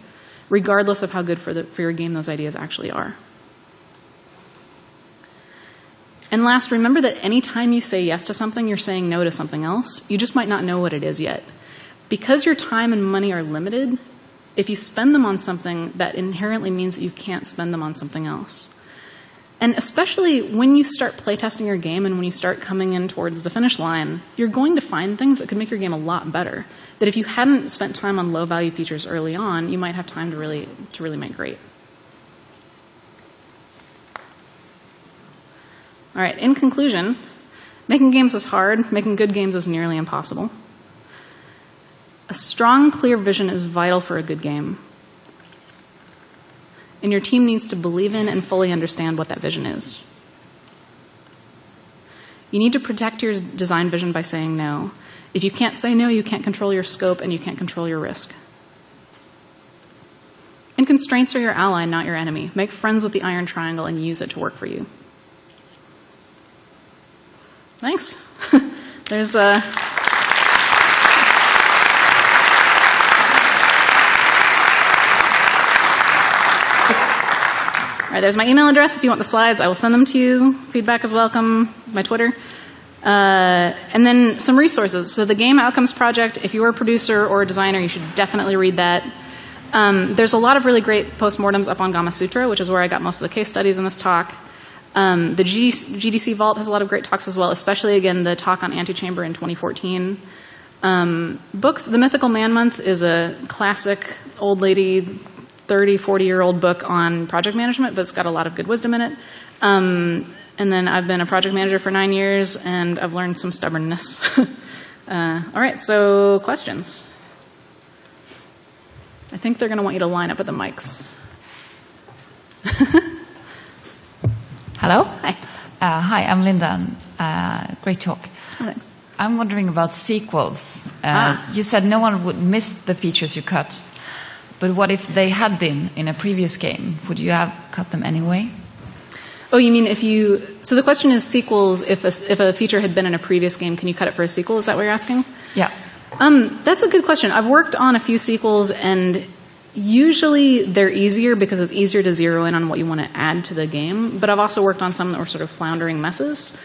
regardless of how good for your game those ideas actually are. And last, remember that any time you say yes to something, you're saying no to something else. You just might not know what it is yet. Because your time and money are limited, if you spend them on something, that inherently means that you can't spend them on something else. And especially when you start playtesting your game and when you start coming in towards the finish line, you're going to find things that could make your game a lot better. That if you hadn't spent time on low-value features early on, you might have time to really make great. All right, in conclusion, making games is hard. Making good games is nearly impossible. A strong, clear vision is vital for a good game. And your team needs to believe in and fully understand what that vision is. You need to protect your design vision by saying no. If you can't say no, you can't control your scope and you can't control your risk. And constraints are your ally, not your enemy. Make friends with the iron triangle and use it to work for you. Thanks. There's a... All right, there's my email address. If you want the slides, I will send them to you. Feedback is welcome. My Twitter. And then some resources. So the Game Outcomes Project, if you're a producer or a designer, you should definitely read that. There's a lot of really great postmortems up on Gama Sutra, which is where I got most of the case studies in this talk. The GDC Vault has a lot of great talks as well, especially, again, the talk on Antichamber in 2014. Books, The Mythical Man Month is a classic old lady 30, 40-year-old book on project management, but it's got a lot of good wisdom in it. And then I've been a project manager for 9 years, and I've learned some stubbornness. All right, so questions? I think they're going to want you to line up at the mics. Hello? Hi. Hi, I'm Linda. Great talk. Oh, thanks. I'm wondering about sequels. You said no one would miss the features you cut. But what if they had been in a previous game? Would you have cut them anyway? Oh, you mean if you... So the question is sequels, if a feature had been in a previous game, can you cut it for a sequel? Is that what you're asking? Yeah. That's a good question. I've worked on a few sequels, and usually they're easier because it's easier to zero in on what you want to add to the game. But I've also worked on some that were sort of floundering messes.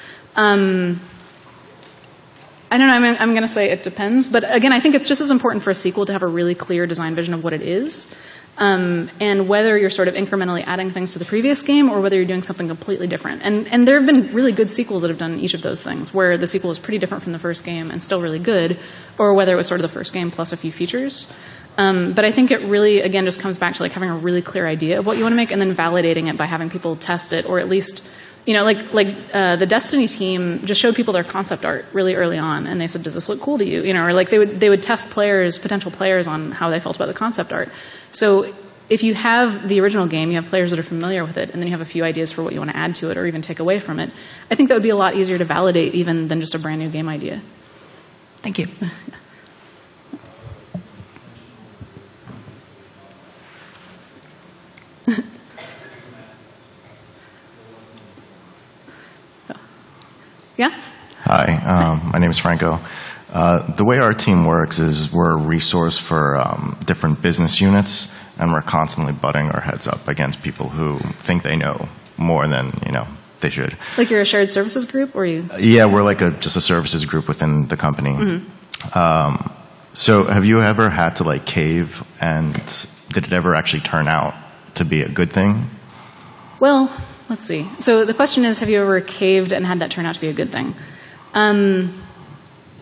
I don't know, I'm going to say it depends. But again, I think it's just as important for a sequel to have a really clear design vision of what it is. And whether you're sort of incrementally adding things to the previous game or whether you're doing something completely different. And there have been really good sequels that have done each of those things, where the sequel is pretty different from the first game and still really good, or whether it was sort of the first game plus a few features. But I think it really, again, just comes back to like having a really clear idea of what you want to make and then validating it by having people test it, or at least... You know, the Destiny team just showed people their concept art really early on, and they said, "Does this look cool to you?" You know, or like they would test potential players, on how they felt about the concept art. So if you have the original game, you have players that are familiar with it, and then you have a few ideas for what you want to add to it or even take away from it, I think that would be a lot easier to validate even than just a brand new game idea. Thank you. Yeah? Hi, my name is Franco. The way our team works is we're a resource for different business units, and we're constantly butting our heads up against people who think they know more than they should. Like you're a shared services group, or you? Yeah, we're like just a services group within the company. Mm-hmm. So have you ever had to like cave, and did it ever actually turn out to be a good thing? Well, let's see. So the question is, have you ever caved and had that turn out to be a good thing?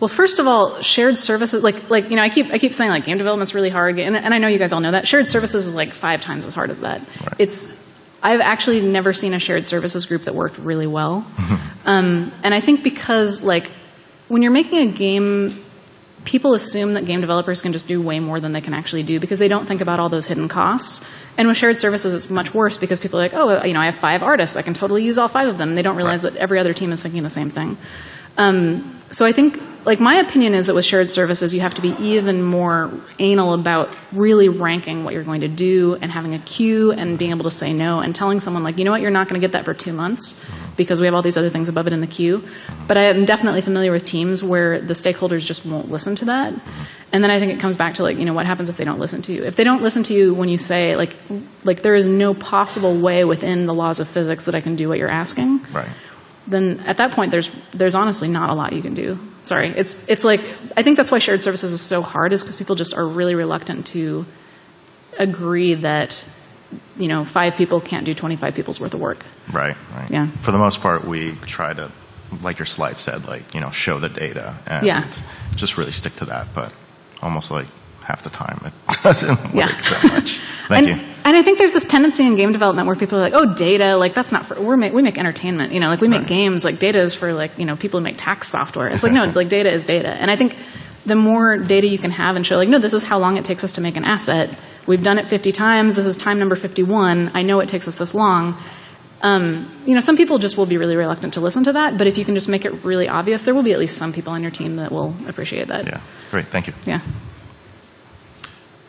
Well, first of all, shared services, like I keep saying like game development's really hard, and I know you guys all know that. Shared services is like 5 times as hard as that. Right. I've actually never seen a shared services group that worked really well. And I think because like when you're making a game, people assume that game developers can just do way more than they can actually do because they don't think about all those hidden costs. And with shared services, it's much worse because people are like, oh, I have 5 artists. I can totally use all 5 of them. And they don't realize that every other team is thinking the same thing. So I think, like, my opinion is that with shared services, you have to be even more anal about really ranking what you're going to do and having a queue and being able to say no and telling someone, like, you know what, you're not going to get that for 2 months because we have all these other things above it in the queue. But I am definitely familiar with teams where the stakeholders just won't listen to that. And then I think it comes back to, like, what happens if they don't listen to you? If they don't listen to you when you say, like there is no possible way within the laws of physics that I can do what you're asking. Right. Then at that point, there's honestly not a lot you can do. Sorry, it's like I think that's why shared services is so hard, is because people just are really reluctant to agree that 5 people can't do 25 people's worth of work. Right. Yeah. For the most part, we try to, like your slide said, show the data and just really stick to that. But almost like half the time, it doesn't work so much. Thank you. And I think there's this tendency in game development where people are like, oh, data, like that's not for, we make entertainment, like we make games, like data is for like, people who make tax software. It's like, no, like data is data. And I think the more data you can have and show like, no, this is how long it takes us to make an asset. We've done it 50 times. This is time number 51. I know it takes us this long. Some people just will be really reluctant to listen to that, but if you can just make it really obvious, there will be at least some people on your team that will appreciate that. Yeah, great, thank you. Yeah.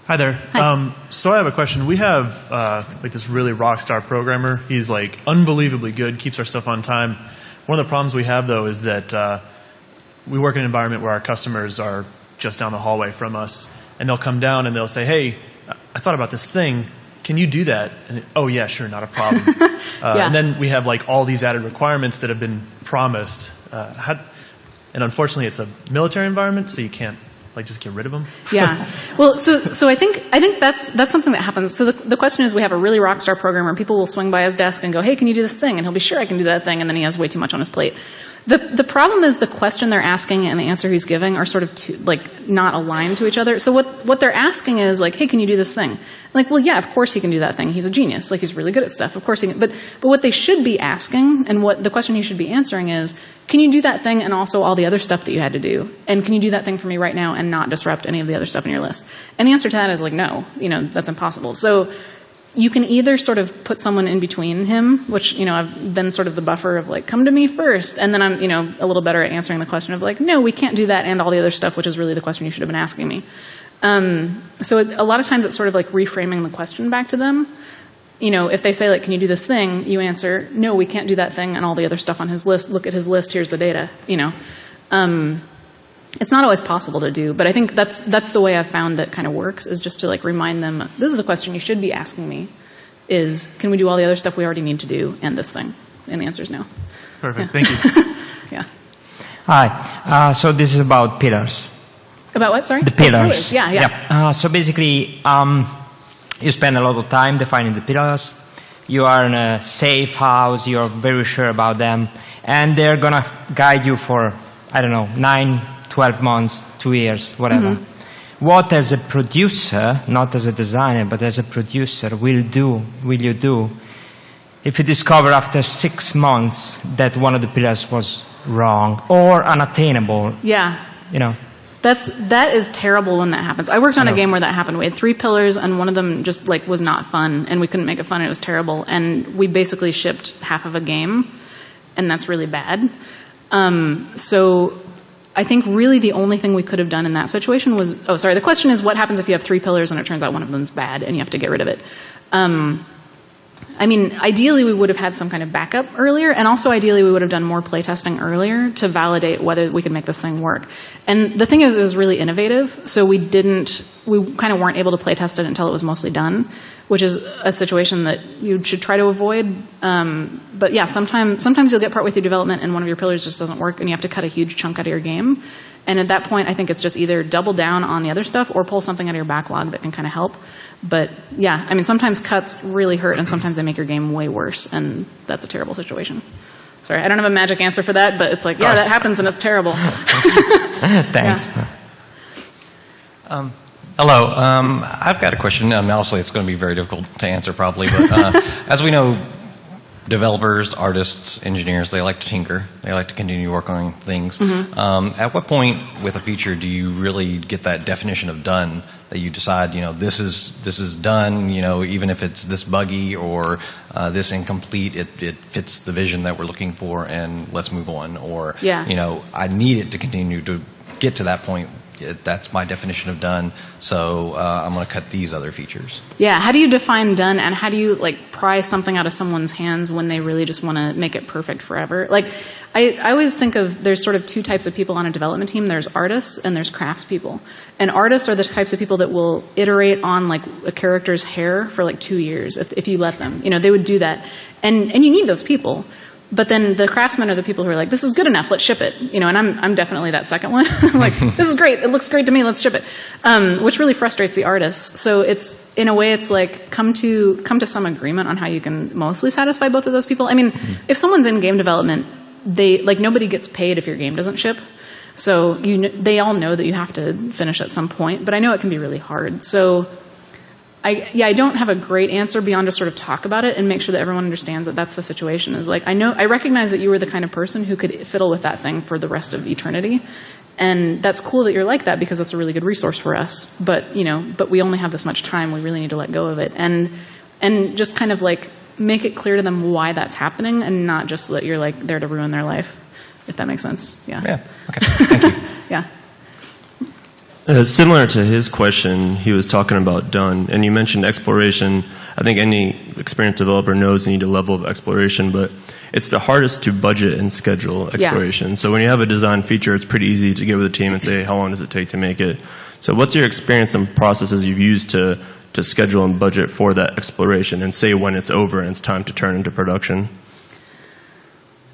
Hi there. Hi. So I have a question. We have like this really rock star programmer. He's like unbelievably good, keeps our stuff on time. One of the problems we have though is that we work in an environment where our customers are just down the hallway from us, and they'll come down and they'll say, "Hey, I thought about this thing. Can you do that?" And oh yeah, sure, not a problem. And then we have like all these added requirements that have been promised. And unfortunately, it's a military environment, so you can't just get rid of them. Yeah. Well, so I think that's something that happens. So the question is, we have a really rock star programmer, and people will swing by his desk and go, "Hey, can you do this thing?" And he'll be sure I can do that thing, and then he has way too much on his plate. The problem is the question they're asking and the answer he's giving are sort of not aligned to each other. So what they're asking is like, "Hey, can you do this thing?" Like, well, yeah, of course he can do that thing. He's a genius. Like, he's really good at stuff. Of course he can. But what they should be asking, and what the question he should be answering is, can you do that thing and also all the other stuff that you had to do? And can you do that thing for me right now and not disrupt any of the other stuff in your list? And the answer to that is like, no, that's impossible. So you can either sort of put someone in between him, which, I've been sort of the buffer of like, come to me first. And then I'm, a little better at answering the question of like, no, we can't do that and all the other stuff, which is really the question you should have been asking me. So a lot of times it's sort of like reframing the question back to them. If they say like, can you do this thing? You answer, no, we can't do that thing and all the other stuff on his list. Look at his list. Here's the data, It's not always possible to do, but I think that's the way I've found that kind of works, is just to like remind them, this is the question you should be asking me, is can we do all the other stuff we already need to do and this thing? And the answer is no. Perfect. Thank you. Yeah. Hi. So this is about pillars. About what, sorry? The pillars. Yeah. So basically, you spend a lot of time defining the pillars. You are in a safe house. You're very sure about them. And they're going to guide you for, 9, 12 months, 2 years, whatever. Mm-hmm. What as a producer, not as a designer, but as a producer, will you do if you discover after 6 months that one of the pillars was wrong or unattainable? Yeah. That is terrible when that happens. I worked on a game where that happened. We had 3 pillars, and one of them just like was not fun, and we couldn't make it fun. And it was terrible, and we basically shipped half of a game, and that's really bad. So I think really the only thing we could have done in that situation was, the question is what happens if you have 3 pillars and it turns out one of them's bad and you have to get rid of it. I mean, ideally we would have had some kind of backup earlier, and also ideally we would have done more playtesting earlier to validate whether we could make this thing work. And the thing is, it was really innovative, so we kind of weren't able to playtest it until it was mostly done, which is a situation that you should try to avoid. But yeah, sometimes you'll get partway through development and one of your pillars just doesn't work and you have to cut a huge chunk out of your game. And at that point, I think it's just either double down on the other stuff or pull something out of your backlog that can kind of help. But yeah, I mean, sometimes cuts really hurt and sometimes they make your game way worse, and that's a terrible situation. Sorry, I don't have a magic answer for that, but it's like, yeah, that happens and it's terrible. Thanks. Yeah. Hello. I've got a question. Honestly, it's going to be very difficult to answer probably, but as we know, developers, artists, engineers, they like to tinker. They like to continue to work on things. Mm-hmm. At what point with a feature do you really get that definition of done, that you decide, this is done, even if it's this buggy or this incomplete, it fits the vision that we're looking for, and let's move on. Or, I need it to continue to get to that point. That's my definition of done, so I'm going to cut these other features. Yeah, how do you define done, and how do you pry something out of someone's hands when they really just want to make it perfect forever? I always think of, there's sort of 2 types of people on a development team. There's artists and there's craftspeople. And artists are the types of people that will iterate on a character's hair for 2 years if you let them. They would do that, and you need those people. But then the craftsmen are the people who are like, this is good enough, let's ship it. And I'm definitely that second one. This is great, it looks great to me, let's ship it. Which really frustrates the artists. So it's, in a way, it's come to some agreement on how you can mostly satisfy both of those people. I mean, if someone's in game development, nobody gets paid if your game doesn't ship. So they all know that you have to finish at some point, but I know it can be really hard. So I don't have a great answer beyond just sort of talk about it and make sure that everyone understands that that's the situation. I recognize that you were the kind of person who could fiddle with that thing for the rest of eternity, and that's cool that you're like that because that's a really good resource for us. But we only have this much time. We really need to let go of it and just kind of make it clear to them why that's happening, and not just that you're there to ruin their life. If that makes sense. Yeah. Yeah. Okay. Thank you. Yeah. Similar to his question, he was talking about done, and you mentioned exploration. I think any experienced developer knows you need a level of exploration, but it's the hardest to budget and schedule exploration. Yeah. So when you have a design feature, it's pretty easy to get with the team and say, how long does it take to make it? So what's your experience and processes you've used to schedule and budget for that exploration and say when it's over and it's time to turn into production?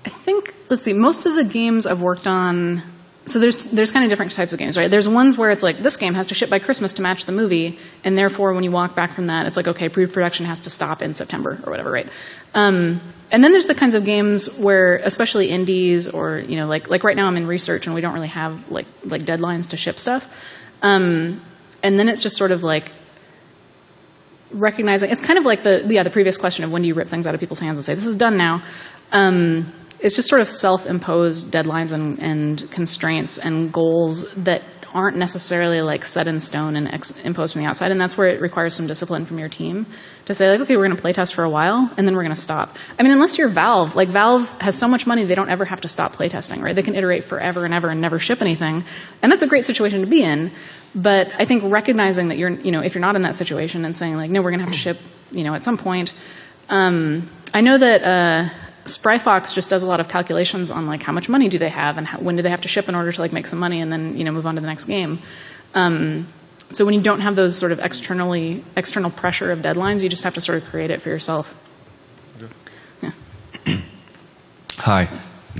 I think, let's see, most of the games I've worked on, so there's kind of different types of games, right? There's ones where it's this game has to ship by Christmas to match the movie, and therefore when you walk back from that, it's okay, pre-production has to stop in September or whatever, right? And then there's the kinds of games where, especially indies or, like right now I'm in research and we don't really have like deadlines to ship stuff. And then it's just sort of recognizing, it's kind of like the previous question of when do you rip things out of people's hands and say, this is done now. It's just sort of self-imposed deadlines and constraints and goals that aren't necessarily set in stone and imposed from the outside, and that's where it requires some discipline from your team to say okay, we're going to play test for a while and then we're going to stop. I mean, unless you're Valve, Valve has so much money they don't ever have to stop playtesting, right? They can iterate forever and ever and never ship anything, and that's a great situation to be in. But I think recognizing that you're, if you're not in that situation and saying no, we're going to have to ship, at some point. I know that Spryfox just does a lot of calculations on how much money do they have and when do they have to ship in order to make some money and then move on to the next game. So when you don't have those sort of external pressure of deadlines, you just have to sort of create it for yourself. Yeah. Hi,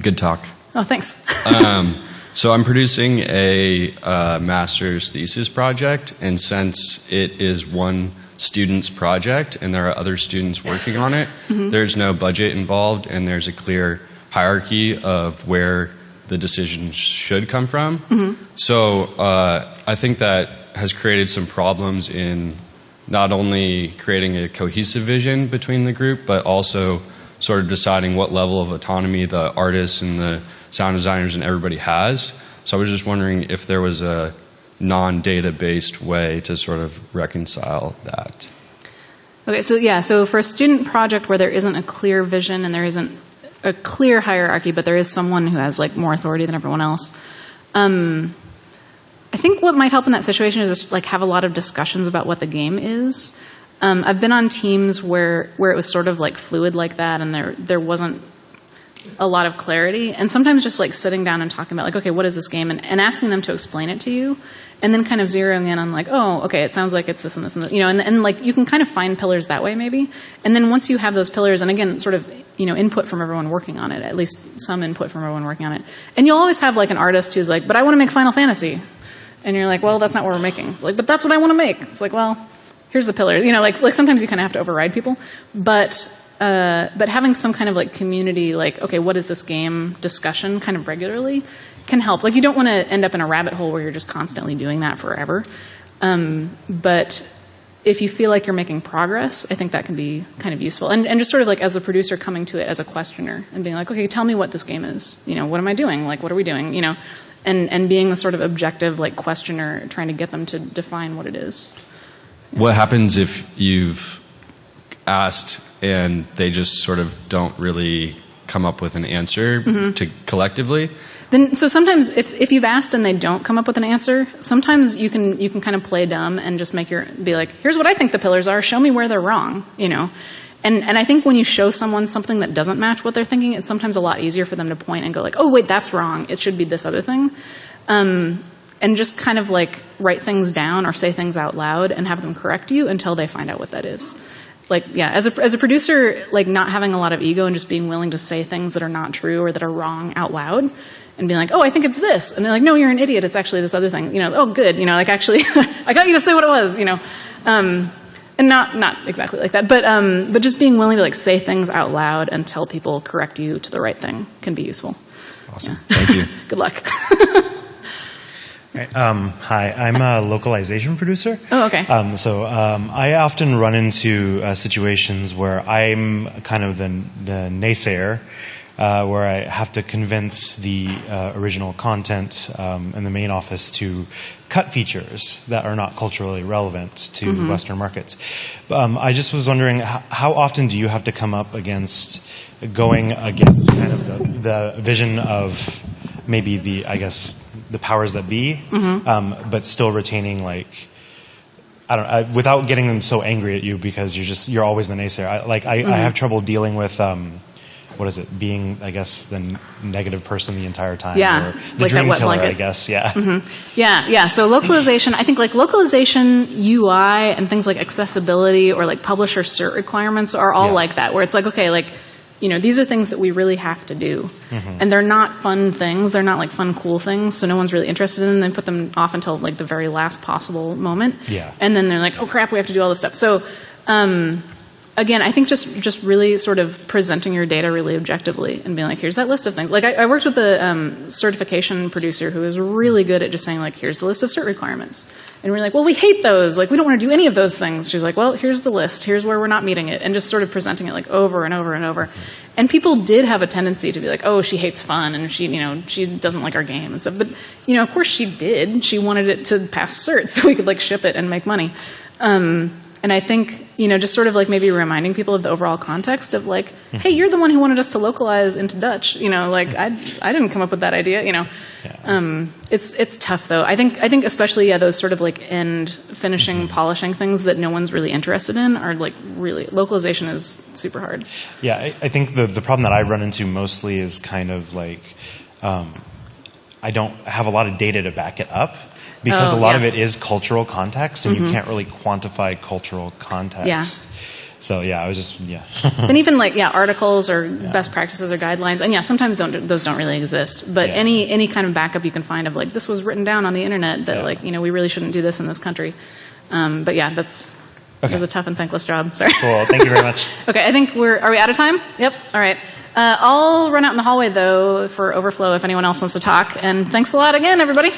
good talk. Oh, thanks. So I'm producing a master's thesis project, and since it is one student's project and there are other students working on it, there's no budget involved and there's a clear hierarchy of where the decisions should come from. So I think that has created some problems in not only creating a cohesive vision between the group, but also sort of deciding what level of autonomy the artists and the sound designers and everybody has. So I was just wondering if there was a non-data-based way to sort of reconcile that? Okay, so for a student project where there isn't a clear vision and there isn't a clear hierarchy, but there is someone who has like more authority than everyone else, I think what might help in that situation is just like have a lot of discussions about what the game is. I've been on teams where it was sort of like fluid like that, and there wasn't a lot of clarity. And sometimes just like sitting down and talking about like, okay, what is this game, and asking them to explain it to you, and then kind of zeroing in on like, oh, okay, it sounds like it's this and this and this, and like you can kind of find pillars that way maybe. And then once you have those pillars, and again, sort of input from everyone working on it, at least some input from everyone working on it, and you'll always have like an artist who's like, but I want to make Final Fantasy. And you're like, well, that's not what we're making. It's like, but that's what I want to make. It's like, well, here's the pillar. Like sometimes you kind of have to override people. But having some kind of like community, like, okay, what is this game discussion kind of regularly can help. Like you don't want to end up in a rabbit hole where you're just constantly doing that forever. But if you feel like you're making progress, I think that can be kind of useful. And just sort of like as the producer coming to it as a questioner and being like, okay, tell me what this game is. What am I doing? Like, what are we doing? And being the sort of objective like questioner, trying to get them to define what it is. What happens if you've asked and they just sort of don't really come up with an answer to collectively? So sometimes if you've asked and they don't come up with an answer, sometimes you can kind of play dumb and just be like, here's what I think the pillars are, show me where they're wrong, And I think when you show someone something that doesn't match what they're thinking, it's sometimes a lot easier for them to point and go like, oh, wait, that's wrong. It should be this other thing. And just kind of like write things down or say things out loud and have them correct you until they find out what that is. Like, yeah, as a producer, like not having a lot of ego and just being willing to say things that are not true or that are wrong out loud and being like, oh, I think it's this. And they're like, no, you're an idiot. It's actually this other thing. Oh, good. Like actually, I got you to say what it was, And not exactly like that, but just being willing to like say things out loud until people correct you to the right thing can be useful. Awesome. Yeah. Thank you. Good luck. Hi, I'm a localization producer. Oh, okay. So I often run into situations where I'm kind of the naysayer, where I have to convince the original content in the main office to cut features that are not culturally relevant to Western markets. I just was wondering, how often do you have to come up against going against kind of the vision of maybe the powers that be, but still retaining like, without getting them so angry at you because you're always the naysayer. I have trouble dealing with being, I guess, the negative person the entire time. Yeah. Or the like dream that killer, blanket. I guess, yeah. Yeah. So localization, I think like localization, UI, and things like accessibility or like publisher cert requirements are all like that, where it's like, okay, like, these are things that we really have to do. And they're not fun things. They're not like fun, cool things. So no one's really interested in them. They put them off until like the very last possible moment. Yeah. And then they're like, oh crap, we have to do all this stuff. So, again, I think just really sort of presenting your data really objectively and being like, here's that list of things. Like I worked with a certification producer who is really good at just saying like, here's the list of cert requirements. And we're like, well, we hate those. Like, we don't want to do any of those things. She's like, well, here's the list. Here's where we're not meeting it. And just sort of presenting it like over and over and over. And people did have a tendency to be like, oh, she hates fun and she doesn't like our game and stuff. But, of course she did. She wanted it to pass cert so we could like ship it and make money. And I think, just sort of like maybe reminding people of the overall context of like, hey, you're the one who wanted us to localize into Dutch. Like I didn't come up with that idea. It's tough though. I think especially those sort of like end finishing, polishing things that no one's really interested in are like really localization is super hard. Yeah, I think the problem that I run into mostly is kind of like I don't have a lot of data to back it up. Because a lot of it is cultural context, and you can't really quantify cultural context. Yeah. So I was just And even like articles or best practices or guidelines, and sometimes those don't really exist. But any kind of backup you can find of like this was written down on the internet that like we really shouldn't do this in this country. But that's a tough and thankless job. Sorry. Cool. Thank you very much. Okay, I think are we out of time? Yep. All right. I'll run out in the hallway though for overflow if anyone else wants to talk. And thanks a lot again, everybody.